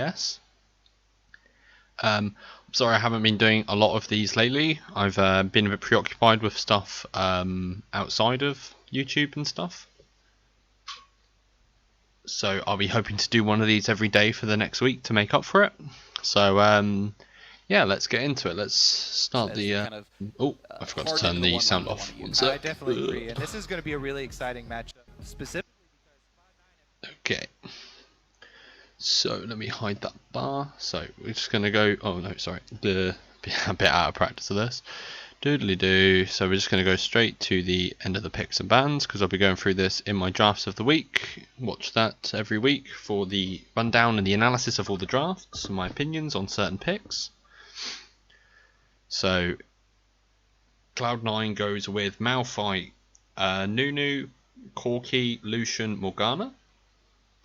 Yes. Sorry I haven't been doing a lot of these lately. I've been a bit preoccupied with stuff outside of YouTube and stuff. So I'll be hoping to do one of these every day for the next week to make up for it. So yeah, let's get into it. Let's start the. Oh, I forgot to turn the sound off. I definitely agree, and this is going to be a really exciting matchup, specifically because. Okay. So let me hide that bar. So we're just gonna go. Oh no, sorry. A bit out of practice of this. Doodly doo. So we're just going to go straight to the end of the picks and bans because I'll be going through this in my drafts of the week. Watch that every week for the rundown and the analysis of all the drafts and my opinions on certain picks. So Cloud9 goes with Malphite, Nunu, Corki, Lucian, Morgana.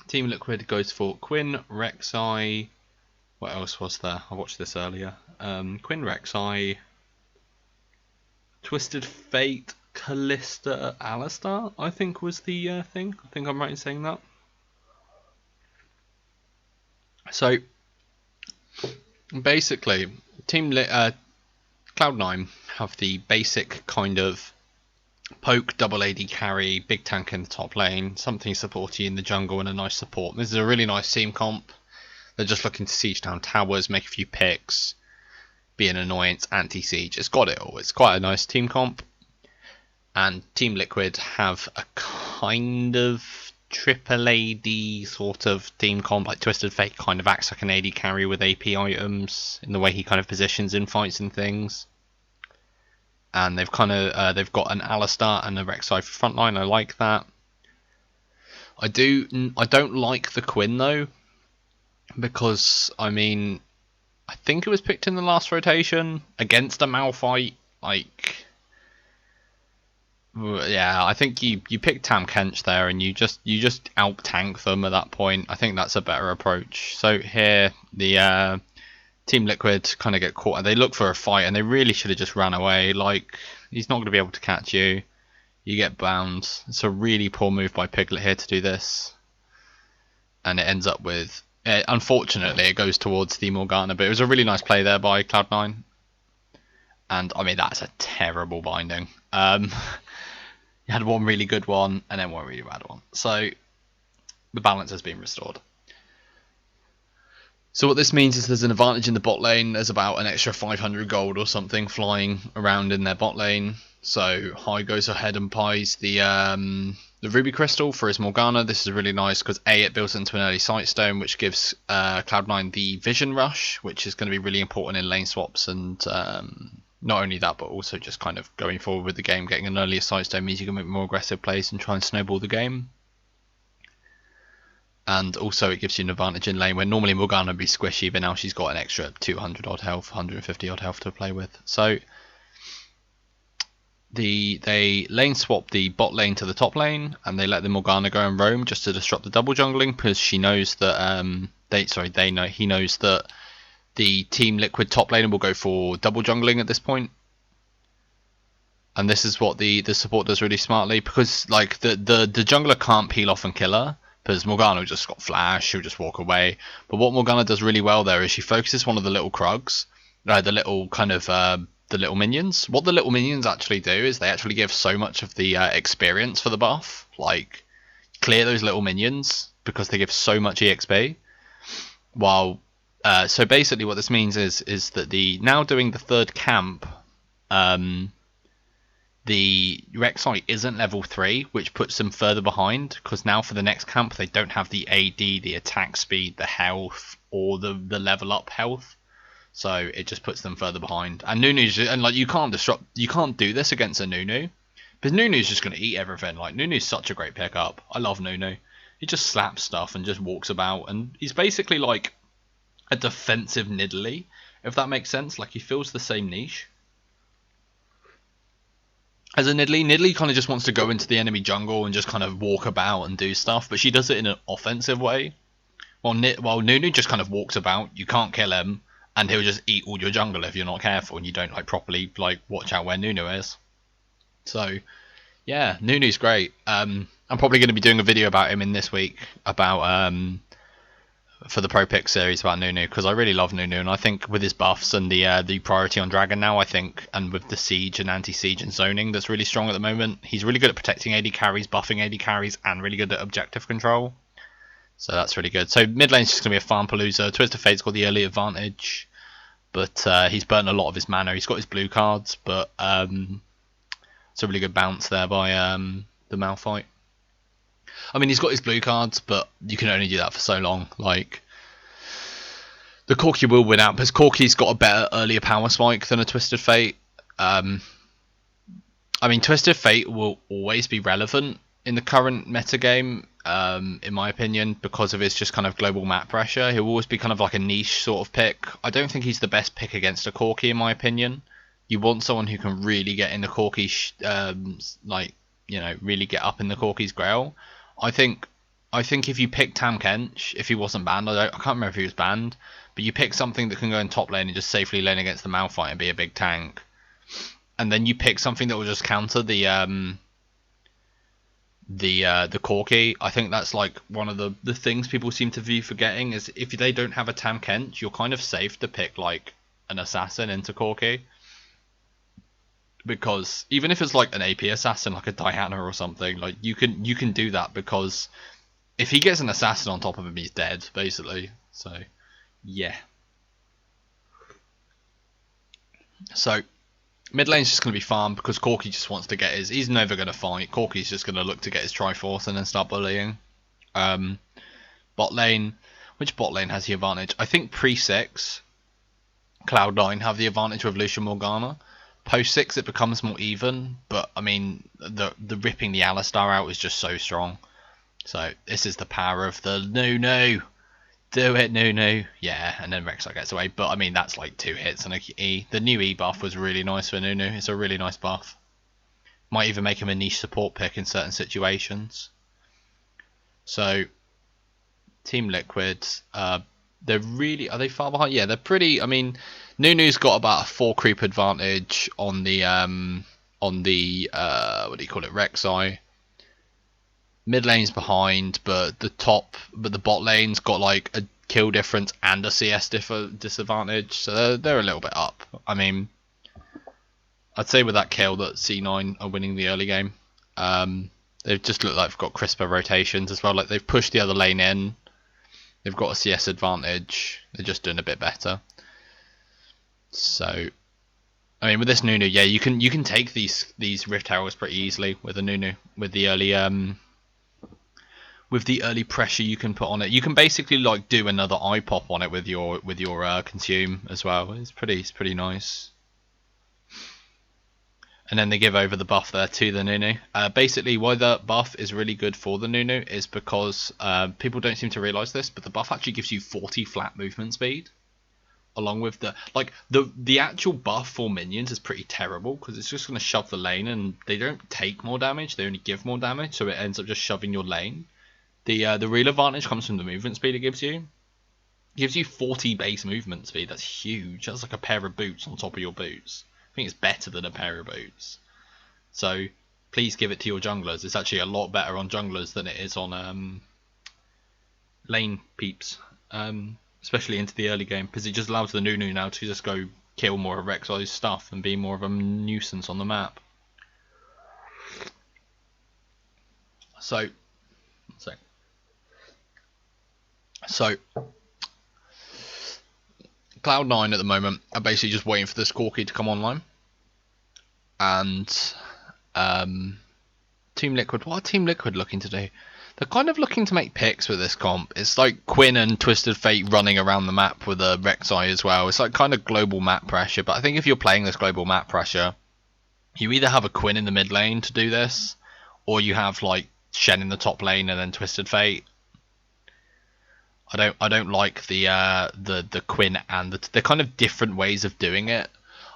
Team Liquid goes for Quinn, Rek'Sai. What else was there? I watched this earlier. Quinn, Rek'Sai, Twisted Fate, Callista, Alistar, I think was the thing. I think I'm right in saying that. So basically, Cloud9 have the basic kind of poke, double AD carry, big tank in the top lane, something supporty in the jungle, and a nice support. This is a really nice team comp. They're just looking to siege down towers, make a few picks, be an annoyance, anti-siege. It's got it all. It's quite a nice team comp. And Team Liquid have a kind of triple AD sort of team comp, like Twisted Fate kind of acts like an AD carry with AP items in the way he kind of positions in fights and things. And they've got an Alistar and a Rek'Sai for frontline. I like that. I don't like the Quinn though, because I mean, I think it was picked in the last rotation against a Malphite. Like, yeah, I think you pick Tam Kench there and you just out tank them at that point. I think that's a better approach. So here the Team Liquid kind of get caught and they look for a fight and they really should have just ran away. Like, he's not going to be able to catch you. You get bound. It's a really poor move by Piglet here to do this, and it ends up with. Unfortunately, it goes towards the Morgana, but it was a really nice play there by Cloud9. And I mean, that's a terrible binding. You had one really good one and then one really bad one. So the balance has been restored. So what this means is there's an advantage in the bot lane. There's about an extra 500 gold or something flying around in their bot lane. So High goes ahead and buys the Ruby Crystal for his Morgana. This is really nice because A, it builds into an early Sightstone, which gives Cloud9 the Vision Rush, which is going to be really important in lane swaps. And not only that, but also just kind of going forward with the game, getting an earlier Sightstone means you can make more aggressive plays and try and snowball the game. And also it gives you an advantage in lane where normally Morgana would be squishy, but now she's got an extra 200 odd health, 150 odd health to play with. So they lane swap the bot lane to the top lane, and they let the Morgana go and roam just to disrupt the double jungling, because she knows that he knows that the Team Liquid top laner will go for double jungling at this point. And this is what the support does really smartly, because like the jungler can't peel off and kill her, because Morgana just got flash, she'll just walk away. But what Morgana does really well there is she focuses one of the little Krugs, the little kind of the little minions. What the little minions actually do is they actually give so much of the experience for the buff. Like, clear those little minions because they give so much EXP. While so basically what this means is that the now doing the third camp, the Rek'Sai isn't level 3, which puts them further behind, because now for the next camp they don't have the AD, the attack speed, the health, or the level up health. So it just puts them further behind. And Nunu's, and like, you can't do this against a Nunu, because Nunu's just going to eat everything. Like, Nunu's such a great pickup. I love Nunu. He just slaps stuff and just walks about, and he's basically like a defensive Nidalee, if that makes sense. Like, he fills the same niche as a Nidalee kind of just wants to go into the enemy jungle and just kind of walk about and do stuff, but she does it in an offensive way. While Nunu just kind of walks about, you can't kill him, and he'll just eat all your jungle if you're not careful and you don't like properly like watch out where Nunu is. So yeah, Nunu's great. I'm probably going to be doing a video about him in this week about for the Pro Pick series about Nunu, because I really love Nunu, and I think with his buffs and the priority on Dragon now, I think, and with the siege and anti-siege and zoning that's really strong at the moment, he's really good at protecting AD carries, buffing AD carries, and really good at objective control. So that's really good. So mid lane's just going to be a farm palooza. Twisted Fate's got the early advantage, but he's burnt a lot of his mana. He's got his blue cards, but it's a really good bounce there by the Malphite. I mean, he's got his blue cards, but you can only do that for so long. Like, the Corki will win out, because Corki's got a better earlier power spike than a Twisted Fate. I mean, Twisted Fate will always be relevant in the current metagame, in my opinion, because of his just kind of global map pressure. He'll always be kind of like a niche sort of pick. I don't think he's the best pick against a Corki, in my opinion. You want someone who can really get in the Corki, like, you know, really get up in the Corki's grail. I think if you pick Tam Kench, if he wasn't banned, I can't remember if he was banned, but you pick something that can go in top lane and just safely lane against the Malphite and be a big tank, and then you pick something that will just counter the Corki. I think that's like one of the things people seem to be forgetting, is if they don't have a Tam Kench, you're kind of safe to pick like an assassin into Corki, because even if it's like an AP assassin, like a Diana or something, like you can do that, because if he gets an assassin on top of him, he's dead basically. So yeah. So mid lane's just going to be farm, because Corki just wants to get his... He's never going to fight. Corki's just going to look to get his Triforce and then start bullying. Bot lane... Which bot lane has the advantage? I think pre-6, Cloud9 have the advantage with Lucian Morgana. Post-6 it becomes more even, but I mean, the ripping the Alistar out is just so strong. So this is the power of the no. Do it, Nunu. Yeah, and then Rek'Sai gets away. But, I mean, that's like 2 hits and a E. The new E buff was really nice for Nunu. It's a really nice buff. Might even make him a niche support pick in certain situations. So, Team Liquid, they're really... Are they far behind? Yeah, they're pretty... I mean, Nunu's got about a 4 creep advantage on the... what do you call it? Rek'Sai. Mid lane's behind, but the bot lane's got like a kill difference and a CS disadvantage, so they're a little bit up. I mean, I'd say with that kill that C9 are winning the early game. They've just looked like they've got crisper rotations as well. Like, they've pushed the other lane in. They've got a CS advantage. They're just doing a bit better. So, I mean, with this Nunu, yeah, you can take these Rift Arrows pretty easily with a Nunu, with the early pressure you can put on it. You can basically like do another eye pop on it with your consume as well. It's pretty nice. And then they give over the buff there to the Nunu. Basically, why the buff is really good for the Nunu is because people don't seem to realise this, but the buff actually gives you 40 flat movement speed, along with the actual buff for minions is pretty terrible, because it's just going to shove the lane, and they don't take more damage, they only give more damage, so it ends up just shoving your lane. The real advantage comes from the movement speed it gives you. It gives you 40 base movement speed. That's huge. That's like a pair of boots on top of your boots. I think it's better than a pair of boots. So please give it to your junglers. It's actually a lot better on junglers than it is on lane peeps, especially into the early game, because it just allows the Nunu now to just go kill more of Rek'Sai's stuff and be more of a nuisance on the map. So Cloud9 at the moment are basically just waiting for this Corki to come online. And Team Liquid, what are Team Liquid looking to do? They're kind of looking to make picks with this comp. It's like Quinn and Twisted Fate running around the map with a Rek'Sai as well. It's like kind of global map pressure. But I think if you're playing this global map pressure, you either have a Quinn in the mid lane to do this, or you have like Shen in the top lane and then Twisted Fate. I don't like the Quinn and they're kind of different ways of doing it.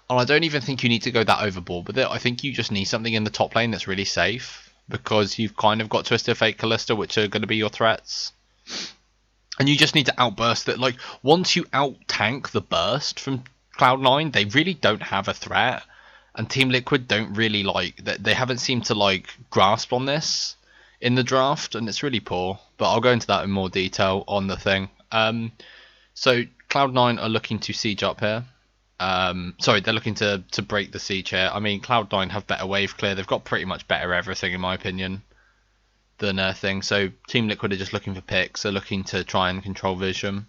And I don't even think you need to go that overboard with it. I think you just need something in the top lane that's really safe, because you've kind of got Twisted Fate, Kalista, which are going to be your threats. And you just need to outburst it. Like, once you out-tank the burst from Cloud9, they really don't have a threat. And Team Liquid don't really, like... They haven't seemed to, like, grasp on this in the draft, and it's really poor. But I'll go into that in more detail on the thing. So Cloud9 are looking to siege up here. Sorry, they're looking to break the siege here. I mean, Cloud9 have better wave clear. They've got pretty much better everything, in my opinion, than thing. So Team Liquid are just looking for picks. They're looking to try and control vision.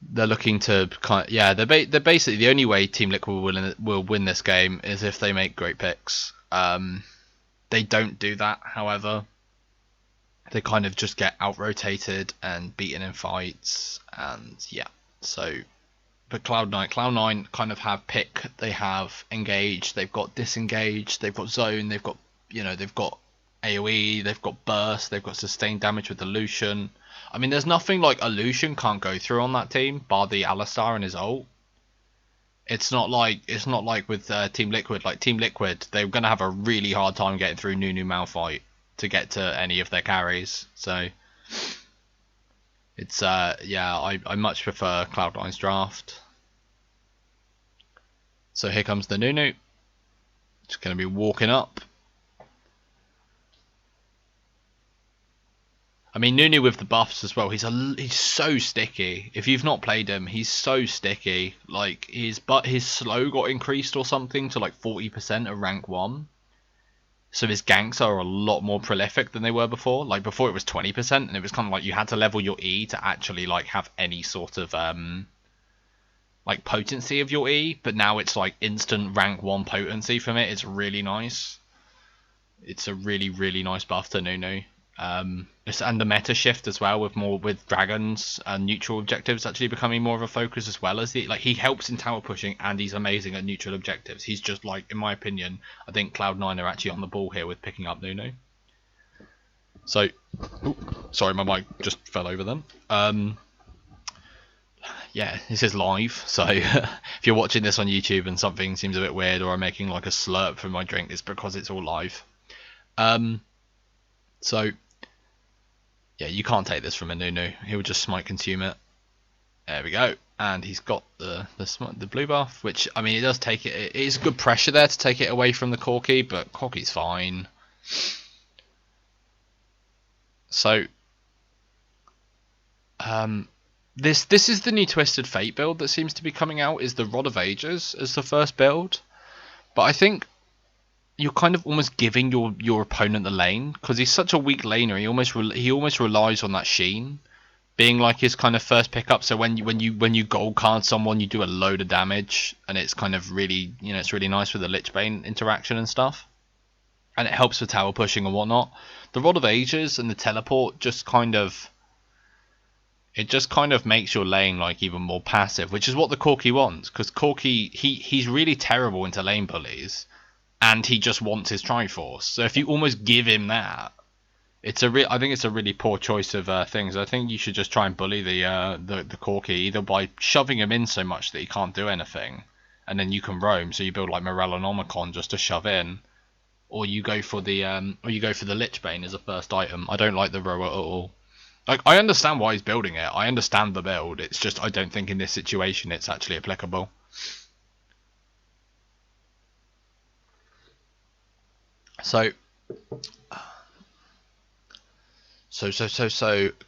They're looking to they're basically the only way Team Liquid will win this game is if they make great picks. They don't do that, however. They kind of just get out rotated and beaten in fights, and yeah. So, but Cloud9 kind of have pick. They have engage. They've got disengage. They've got zone. They've got they've got AOE. They've got burst. They've got sustained damage with Illusion. I mean, there's nothing like Illusion can't go through on that team, bar the Alistar and his ult. It's not like with Team Liquid. Like Team Liquid, they're gonna have a really hard time getting through Nunu Malphite to get to any of their carries. So it's I much prefer Cloud9's draft. So here comes the Nunu. Just gonna be walking up. I mean, Nunu with the buffs as well. He's so sticky. If you've not played him, he's so sticky. Like his slow got increased or something to like 40% of rank 1. So his ganks are a lot more prolific than they were before. Like before it was 20%, and it was kind of like you had to level your E to actually like have any sort of like potency of your E. But now it's like instant rank 1 potency from it. It's really nice. It's a really nice buff to Nunu. And the meta shift as well with dragons and neutral objectives actually becoming more of a focus, as well as he helps in tower pushing, and he's amazing at neutral objectives. He's just like, in my opinion, I think Cloud9 are actually on the ball here with picking up Nunu. So, sorry, my mic just fell over then. Yeah, this is live, so if you're watching this on YouTube and something seems a bit weird, or I'm making like a slurp from my drink, it's because it's all live. So yeah, you can't take this from a Nunu. He'll just smite consume it. There we go. And he's got the blue buff, which, I mean, it does take it. It is good pressure there to take it away from the Corki, but Corki's fine. So, this is the new Twisted Fate build that seems to be coming out. Is the Rod of Ages as the first build, but I think you're kind of almost giving your opponent the lane, because he's such a weak laner. He almost relies on that Sheen being like his kind of first pickup. So when you gold card someone, you do a load of damage, and it's kind of really, it's really nice with the Lichbane interaction and stuff, and it helps with tower pushing and whatnot. The Rod of Ages and the teleport just kind of makes your lane like even more passive, which is what the Corki wants, because Corki he's really terrible into lane bullies, and he just wants his Triforce. So if you almost give him that, I think it's a really poor choice of things. I think you should just try and bully the Corki, either by shoving him in so much that he can't do anything, and then you can roam. So you build like Morellonomicon just to shove in, or you go for the Lichbane as a first item. I don't like the Roa at all. Like, I understand why he's building it. I understand the build. It's just I don't think in this situation it's actually applicable. So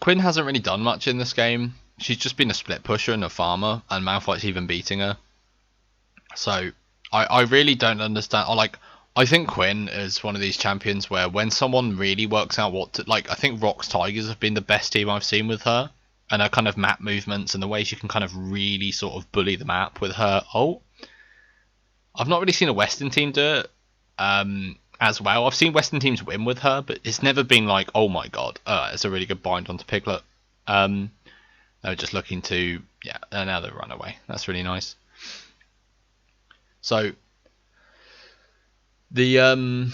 Quinn hasn't really done much in this game. She's just been a split pusher and a farmer, and Malphite's even beating her. So I really don't understand. I think Quinn is one of these champions where when someone really works out what to, like, I think Rock's Tigers have been the best team I've seen with her, and her kind of map movements and the way she can kind of really sort of bully the map with her ult. I've not really seen a Western team do it. As well, I've seen Western teams win with her, but it's never been like, oh my god, it's a really good bind onto Piglet. They were just looking to, now they run away. That's really nice. So the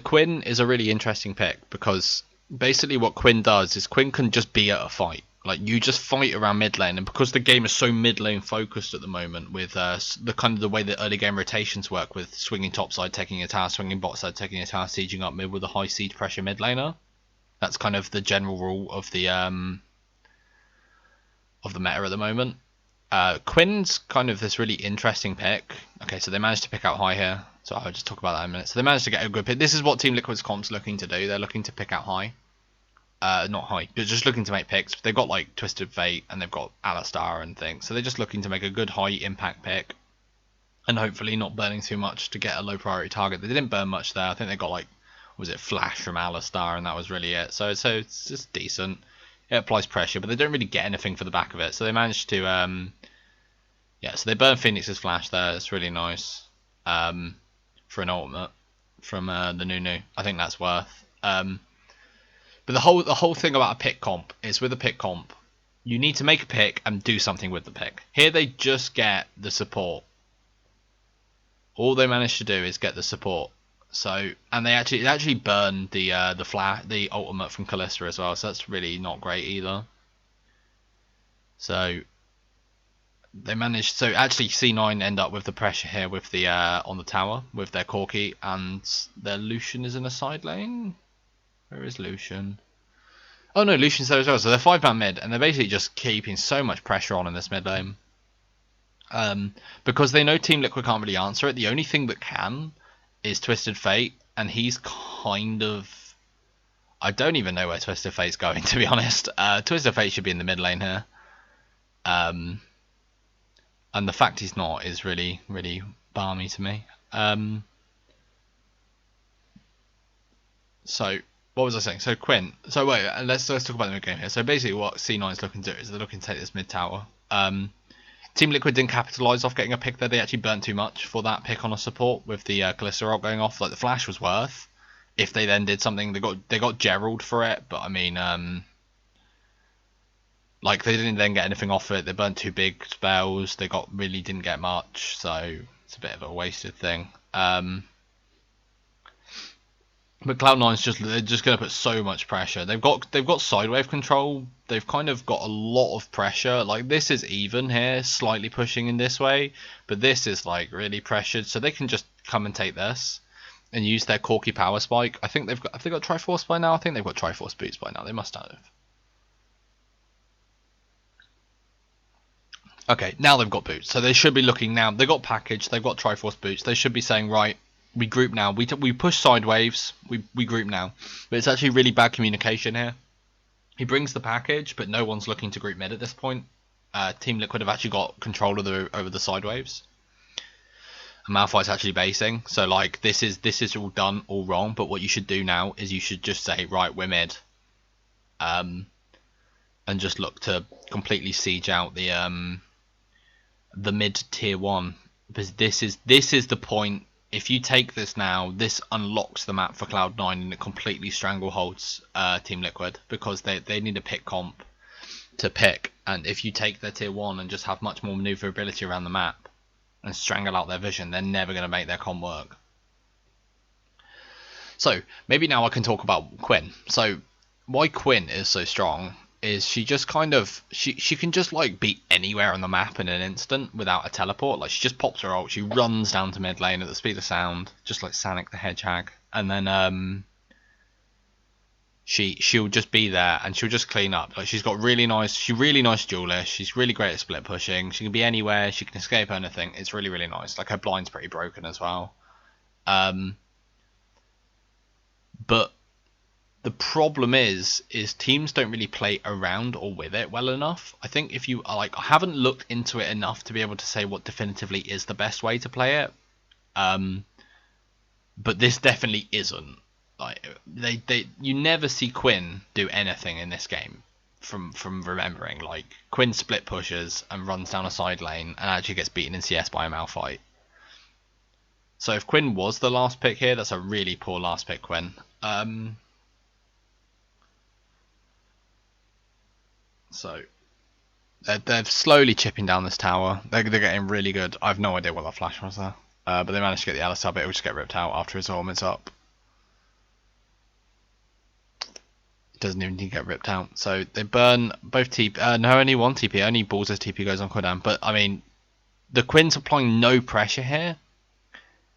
Quinn is a really interesting pick, because basically what Quinn does is Quinn can just be at a fight. Like, you just fight around mid lane, and because the game is so mid lane focused at the moment, with the way that early game rotations work, with swinging top side, taking a tower, swinging bot side, taking a tower, sieging up mid with a high siege pressure mid laner. That's kind of the general rule of the meta at the moment. Quinn's kind of this really interesting pick. Okay, so they managed to pick out high here. So I'll just talk about that in a minute. So they managed to get a good pick. This is what Team Liquid's comp's looking to do. They're looking to pick out high. Not high. They're just looking to make picks. They've got like Twisted Fate and they've got Alistar and things. So they're just looking to make a good high impact pick. And hopefully not burning too much to get a low priority target. They didn't burn much there. I think they got like, was it Flash from Alistar, and that was really it. So it's just decent. It applies pressure, but they don't really get anything for the back of it. So they managed to, yeah. So they burn Phoenix's Flash there. It's really nice for an ultimate from the Nunu. I think that's worth. But the whole thing about a pick comp is with a pick comp, you need to make a pick and do something with the pick. Here they just get the support. All they managed to do is get the support. So, and they actually burned the ultimate from Kalista as well. So that's really not great either. So they managed. So actually, C9 end up with the pressure here with the on the tower with their Corki, and their Lucian is in a side lane. Where is Lucian? Oh no, Lucian's there as well. So they're 5-man mid, and they're basically just keeping so much pressure on in this mid lane. Because they know Team Liquid can't really answer it. The only thing that can is Twisted Fate, and he's kind of... I don't even know where Twisted Fate's going, to be honest. Twisted Fate should be in the mid lane here. And the fact he's not is really, really balmy to me. So, what was I saying? So Quinn. So wait, let's talk about the mid game here. So basically, what C9 is looking to do is they're looking to take this mid tower. Team Liquid didn't capitalise off getting a pick there. They actually burnt too much for that pick on a support with the Kalista ult going off. Like the flash was worth. If they then did something, they got Gerald for it. But I mean, like they didn't then get anything off it. They burnt 2 big spells. They really didn't get much. So it's a bit of a wasted thing. But Cloud9's they're just going to put so much pressure. They've got sidewave control. They've kind of got a lot of pressure. Like this is even here, slightly pushing in this way, but this is like really pressured. So they can just come and take this and use their Corki power spike. I think have they got Triforce by now? I think they've got Triforce boots by now. They must have. Okay, now they've got boots. So they should be looking now. They've got package. They've got Triforce boots. They should be saying, right, we group now. We push side waves. We group now. But it's actually really bad communication here. He brings the package, but no one's looking to group mid at this point. Team Liquid have actually got control over the side waves. And Malphite's actually basing. So like this is all done all wrong. But what you should do now is you should just say, right, we're mid. And just look to completely siege out the mid tier 1, because this is the point. If you take this now, this unlocks the map for Cloud9 and it completely strangleholds Team Liquid, because they need a pick comp to pick, and if you take their tier 1 and just have much more maneuverability around the map and strangle out their vision, they're never going to make their comp work. So maybe now I can talk about Quinn. So why Quinn is so strong is she just kind of she can just like be anywhere on the map in an instant without a teleport. Like she just pops her ult, she runs down to mid lane at the speed of sound, just like Sonic the Hedgehog, and then she'll just be there and she'll just clean up. Like she's really nice duelist. She's really great at split pushing. She can be anywhere. She can escape anything. It's really, really nice. Like her blind's pretty broken as well. But the problem is teams don't really play around or with it well enough. I think if you I haven't looked into it enough to be able to say what definitively is the best way to play it. But this definitely isn't. Like you never see Quinn do anything in this game from remembering. Like Quinn split pushes and runs down a side lane and actually gets beaten in CS by a Malphite. So if Quinn was the last pick here, that's a really poor last pick, Quinn. So they're slowly chipping down this tower. They're getting really good. I have no idea what that flash was there. But they managed to get the Alistar, but it will just get ripped out after his ultimate's up. It doesn't even need to get ripped out. So they burn both TP. No, only one TP. Only Balls' TP goes on cooldown. But I mean, the Quinn's applying no pressure here,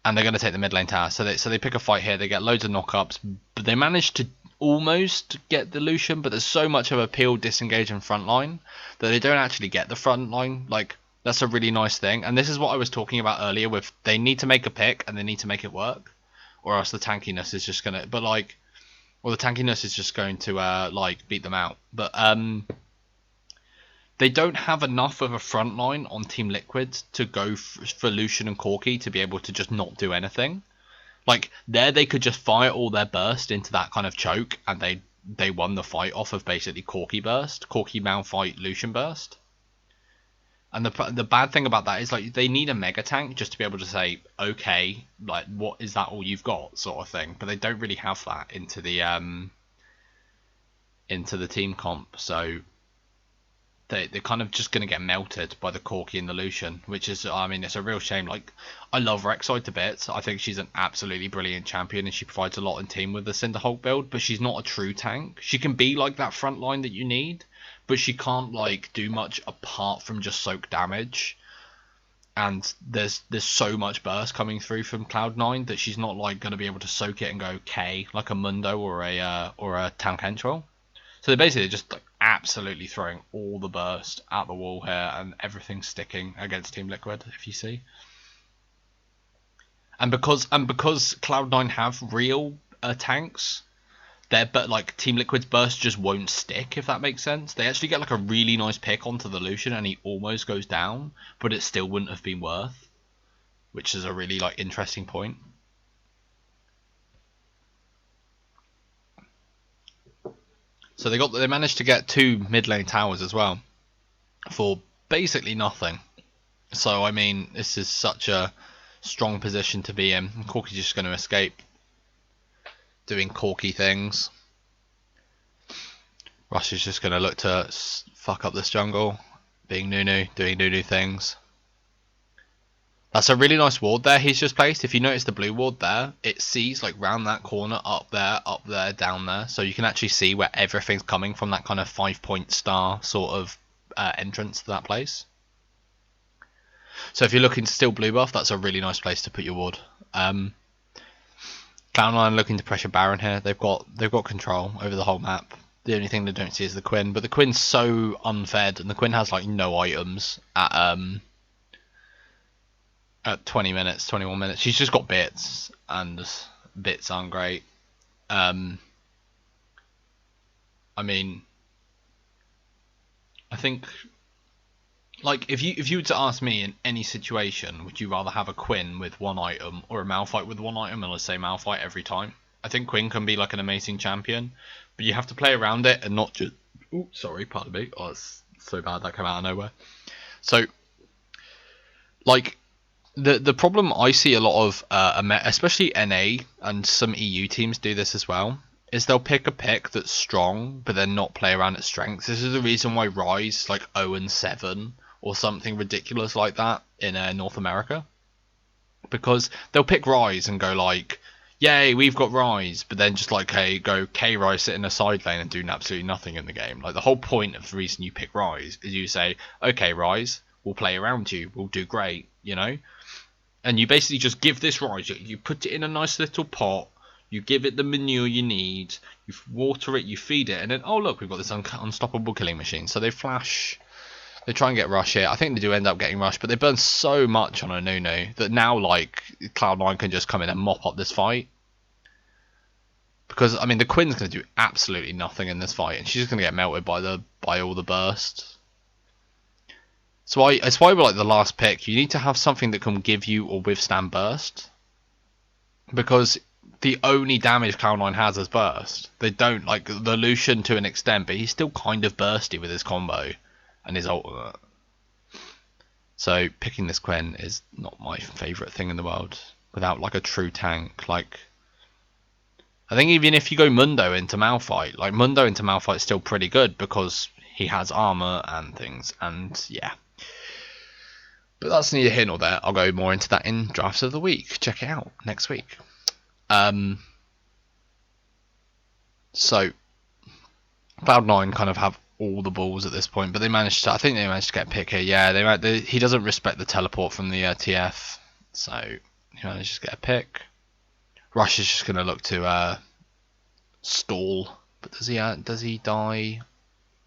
and they're going to take the mid lane tower. So they pick a fight here. They get loads of knockups, but they manage to almost get the Lucian. But there's so much of a peel, disengage, and front line that they don't actually get the front line. Like That's a really nice thing. And this is what I was talking about earlier with they need to make a pick and they need to make it work. Or else the tankiness is just gonna the tankiness is just going to beat them out. But they don't have enough of a front line on Team Liquid to go for Lucian and Corki to be able to just not do anything. Like there, they could just fire all their burst into that kind of choke, and they won the fight off of basically Corki burst, Corki Malphite Lucian burst. And the bad thing about that is like they need a mega tank just to be able to say, okay, like what is that all you've got, sort of thing. But they don't really have that into the team comp, so they're kind of just going to get melted by the Corki and the Lucian, which is, I mean, it's a real shame. Like, I love Rek'Sai to bits. I think she's an absolutely brilliant champion, and she provides a lot in team with the Cinderhulk build, but she's not a true tank. She can be like that front line that you need, but she can't like do much apart from just soak damage. And there's so much burst coming through from Cloud9 that she's not like going to be able to soak it and go K like a Mundo or a Tank Henchwell. So they're basically just like absolutely throwing all the burst at the wall here, and everything's sticking against Team Liquid, if you see. And because Cloud9 have real tanks, but like Team Liquid's burst just won't stick, if that makes sense. They actually get like a really nice pick onto the Lucian, and he almost goes down, but it still wouldn't have been worth, which is a really like interesting point. So they managed to get 2 mid lane towers as well for basically nothing. So I mean, this is such a strong position to be in. Corki's just going to escape, doing Corki things. Rush is just going to look to fuck up this jungle, being Nunu, doing Nunu things. That's a really nice ward there he's just placed. If you notice the blue ward there, it sees like round that corner, up there, down there. So you can actually see where everything's coming from, that kind of 5-point star sort of entrance to that place. So if you're looking to steal blue buff, that's a really nice place to put your ward. Cloud9 looking to pressure Baron here. They've got control over the whole map. The only thing they don't see is the Quinn, but the Quinn's so unfed, and the Quinn has like no items at 20 minutes, 21 minutes. She's just got bits, and bits aren't great. I mean, I think, like, if you were to ask me in any situation, would you rather have a Quinn with 1 item or a Malphite with 1 item? And let's say Malphite every time. I think Quinn can be like an amazing champion, but you have to play around it and not just. Oh, sorry, pardon me. Oh, it's so bad that came out of nowhere. So, like, the problem I see a lot of, especially NA and some EU teams do this as well, is they'll pick a pick that's strong, but then not play around its strengths. This is the reason why Ryze like 0-7 or something ridiculous like that in North America, because they'll pick Ryze and go like, yay, we've got Ryze, but then just like, hey, go K-Ryze, sit in a side lane and do absolutely nothing in the game. Like, the whole point of the reason you pick Ryze is you say, okay, Ryze, we'll play around you, we'll do great, you know? And you basically just give this Ryze, you put it in a nice little pot, you give it the manure you need, you water it, you feed it, and then, oh look, we've got this unstoppable killing machine. So they flash, they try and get rush here. I think they do end up getting rush, but they burn so much on a Nunu that now, like, Cloud9 can just come in and mop up this fight. Because, I mean, the Quinn's going to do absolutely nothing in this fight, and she's just going to get melted by all the burst. So it's why we're like the last pick. You need to have something that can give you or withstand burst, because the only damage Cloud9 has is burst. They don't, like, the Lucian to an extent, but he's still kind of bursty with his combo and his ultimate. So picking this Quinn is not my favourite thing in the world without like a true tank. Like, I think even if you go Mundo into Malphite, like Mundo into Malphite is still pretty good because he has armor and things, and yeah. But that's neither here nor there. I'll go more into that in drafts of the week. Check it out next week. So Cloud9 kind of have all the balls at this point, but they managed to. I think they managed to get a pick here. Yeah, he doesn't respect the teleport from the TF, so he managed to get a pick. Rush is just going to look to stall, but does he die?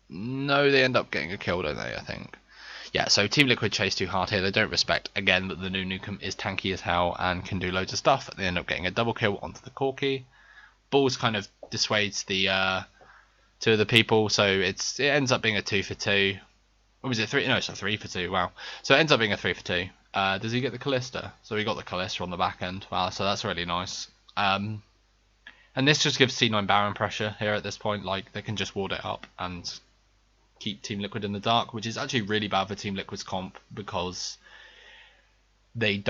No, they end up getting a kill, don't they? I think. Yeah, so Team Liquid chase too hard here. They don't respect, again, that the new Nukem is tanky as hell and can do loads of stuff. They end up getting a double kill onto the Corki. Balls kind of dissuades the two of the people, so it ends up being a 2 for 2. Or was it 3? No, it's a 3 for 2. Wow. So it ends up being a 3 for 2. Does he get the Callista? So we got the Callista on the back end. Wow, so that's really nice. And this just gives C9 Baron pressure here at this point. Like, they can just ward it up and keep Team Liquid in the dark, which is actually really bad for Team Liquid's comp because they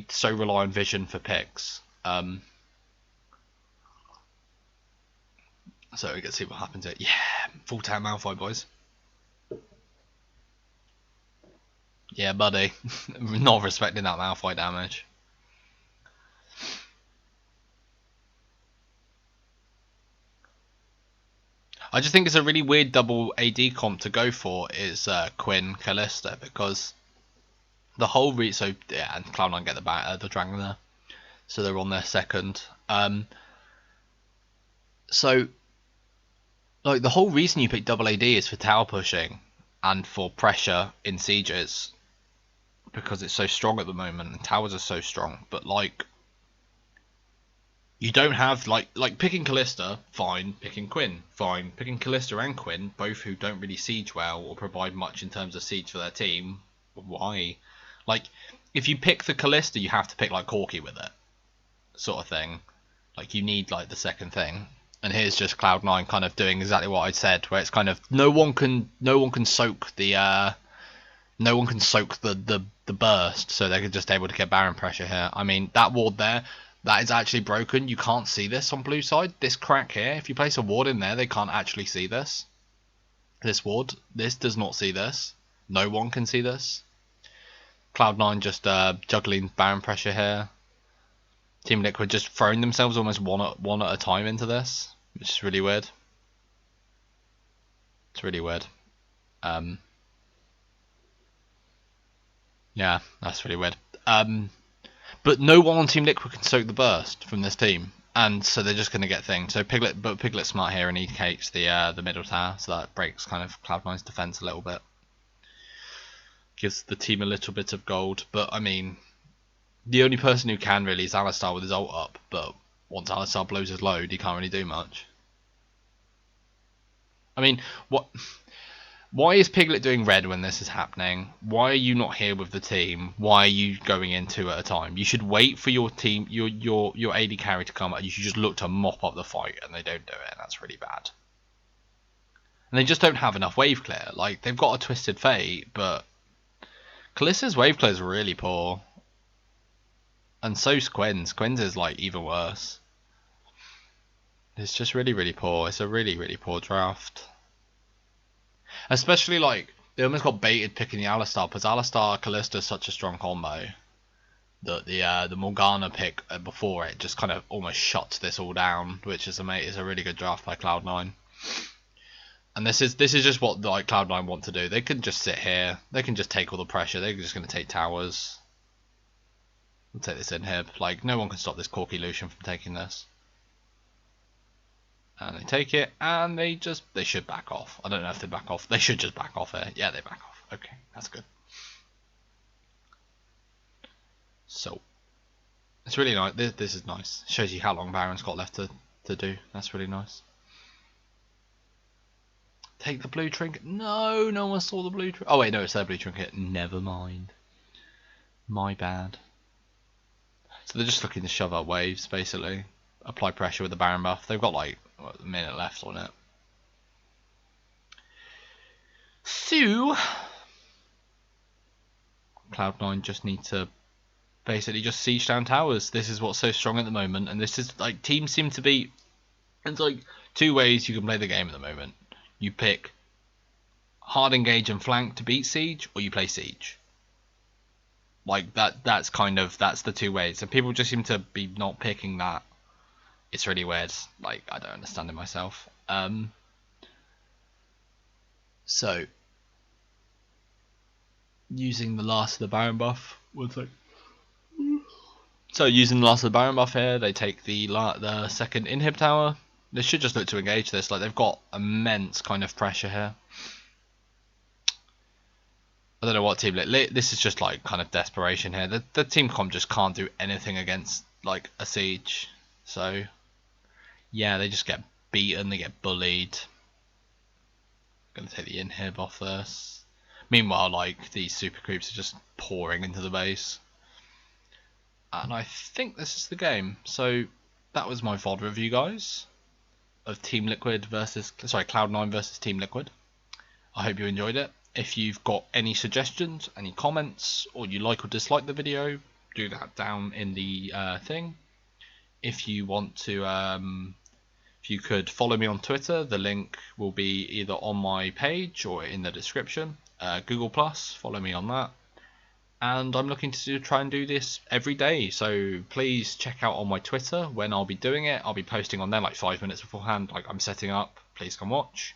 so rely on vision for picks. So we can see what happens here. Yeah, full town Malphite, boys. Yeah, buddy. Not respecting that Malphite damage. I just think it's a really weird double AD comp to go for is Quinn Callista, because the whole so yeah, and Cloud9 get the dragon there, so they're on their second. So like the whole reason you pick double AD is for tower pushing and for pressure in sieges, because it's so strong at the moment and towers are so strong. But like, you don't have like picking Callista, fine. Picking Quinn, fine. Picking Callista and Quinn, both who don't really siege well or provide much in terms of siege for their team. Why? Like, if you pick the Callista, you have to pick like Corki with it, sort of thing. Like, you need like the second thing. And here's just Cloud9 kind of doing exactly what I said, where it's kind of no one can soak the burst, so they're just able to get Baron pressure here. I mean, that ward there, that is actually broken. You can't see this on blue side. This crack here, if you place a ward in there, they can't actually see this. This ward, this does not see this. No one can see this. Cloud9 just juggling Baron pressure here. Team Liquid just throwing themselves almost one at a time into this, which is really weird. It's really weird. Yeah, that's really weird. But no one on Team Liquid can soak the burst from this team, and so they're just going to get things. So Piglet's smart here, and he takes the middle tower, so that breaks kind of Cloud9's defense a little bit. Gives the team a little bit of gold, but I mean, the only person who can really is Alistar with his ult up, but once Alistar blows his load, he can't really do much. I mean, why is Piglet doing red when this is happening? Why are you not here with the team? Why are you going in two at a time? You should wait for your team, your AD carry to come out. You should just look to mop up the fight, and they don't do it, and that's really bad. And they just don't have enough wave clear. Like, they've got a Twisted Fate, but Callista's wave clear is really poor. And so's Quinn's. Quinn's is like even worse. It's just really, really poor. It's a really, really poor draft. Especially like, they almost got baited picking the Alistar, because Alistar Callista is such a strong combo that the Morgana pick before it just kind of almost shuts this all down, which is a really good draft by Cloud9. And this is just what like Cloud9 want to do. They can just sit here. They can just take all the pressure. They're just going to take towers. We'll take this in here. Like, no one can stop this Corki Lucian from taking this. And they take it, and they should back off. I don't know if they back off. They should just back off here. Yeah, they back off. Okay, that's good. So, it's really nice. This is nice. Shows you how long Baron's got left to do. That's really nice. Take the blue trinket. No, no one saw the blue trinket. Oh wait, no, it's their blue trinket. Never mind. My bad. So they're just looking to shove up waves, basically. Apply pressure with the Baron buff. They've got like a minute left on it. So Cloud9 just need to basically just siege down towers. This is what's so strong at the moment, and this is like, teams seem to be, it's like two ways you can play the game at the moment. You pick hard engage and flank to beat siege, or you play siege. Like that's the two ways, and people just seem to be not picking that. It's really weird. Like, I don't understand it myself. So using the last of the Baron buff. So using the last of the Baron buff here, they take the second inhib tower. They should just look to engage this. Like, they've got immense kind of pressure here. I don't know what team this is just like kind of desperation here. The team comp just can't do anything against like a siege. So yeah, they just get beaten, they get bullied. Gonna take the inhib off this. Meanwhile, like these super creeps are just pouring into the base. And I think this is the game. So that was my VOD review, guys, of Team Liquid versus Cloud9 versus Team Liquid. I hope you enjoyed it. If you've got any suggestions, any comments, or you like or dislike the video, do that down in the thing. If you want to, if you could follow me on Twitter, the link will be either on my page or in the description. Google Plus, follow me on that. And I'm looking to try and do this every day, so please check out on my Twitter when I'll be doing it. I'll be posting on there like 5 minutes beforehand, like I'm setting up. Please come watch.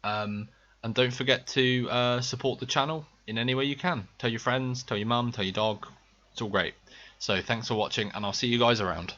And don't forget to support the channel in any way you can. Tell your friends, tell your mum, tell your dog. It's all great. So thanks for watching, and I'll see you guys around.